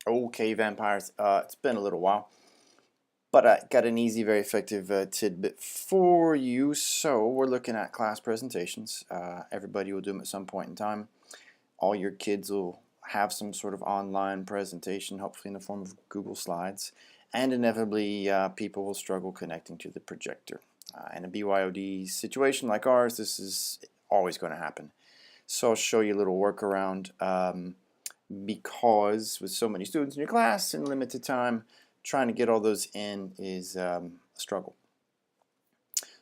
Okay, vampires, it's been a little while, but I got an easy, very effective tidbit for you. So we're looking at class presentations. Everybody will do them at some point in time. All your kids will have some sort of online presentation, hopefully in the form of Google Slides, and inevitably people will struggle connecting to the projector. In a BYOD situation like ours, this is always going to happen. So I'll show you a little workaround. Because with so many students in your class and limited time, trying to get all those in is a struggle.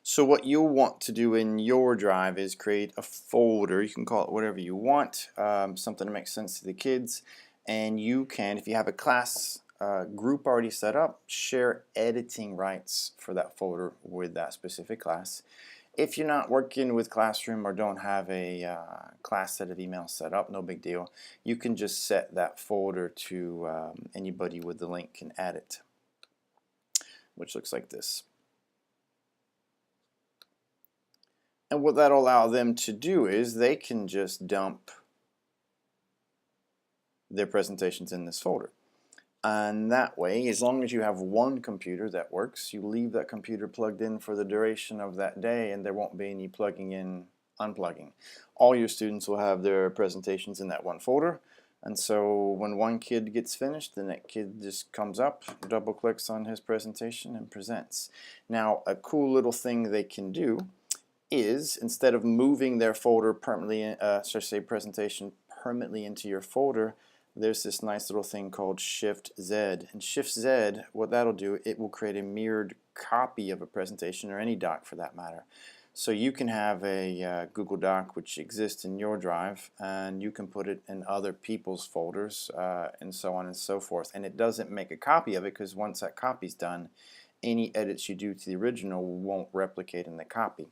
So what you'll want to do in your drive is create a folder. You can call it whatever you want, something that makes sense to the kids. And you can, if you have a class group already set up, share editing rights for that folder with that specific class. If you're not working with Classroom or don't have a class set of emails set up, no big deal. You can just set that folder to anybody with the link can add it, which looks like this. And what that'll allow them to do is they can just dump their presentations in this folder. And that way, as long as you have one computer that works, you leave that computer plugged in for the duration of that day, and there won't be any plugging in, unplugging. All your students will have their presentations in that one folder, and so when one kid gets finished, the next kid just comes up, double clicks on his presentation, and presents. Now, a cool little thing they can do is, instead of moving their folder permanently, presentation permanently into your folder, there's this nice little thing called Shift Z. And Shift Z, what that'll do, it will create a mirrored copy of a presentation, or any doc for that matter. So you can have a Google Doc which exists in your drive, and you can put it in other people's folders, and so on and so forth. And it doesn't make a copy of it, because once that copy's done, any edits you do to the original won't replicate in the copy.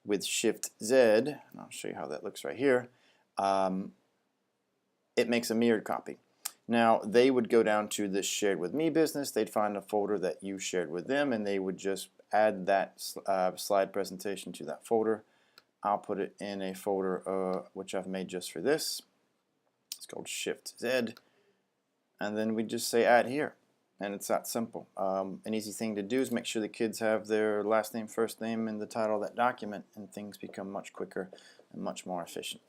With Shift Z, and I'll show you how that looks right here, it makes a mirrored copy. Now, they would go down to this Shared With Me business, they'd find a folder that you shared with them, and they would just add that slide presentation to that folder. I'll put it in a folder which I've made just for this. It's called Shift Z, and then we just say add here, and it's that simple. An easy thing to do is make sure the kids have their last name, first name, and the title of that document, and things become much quicker and much more efficient.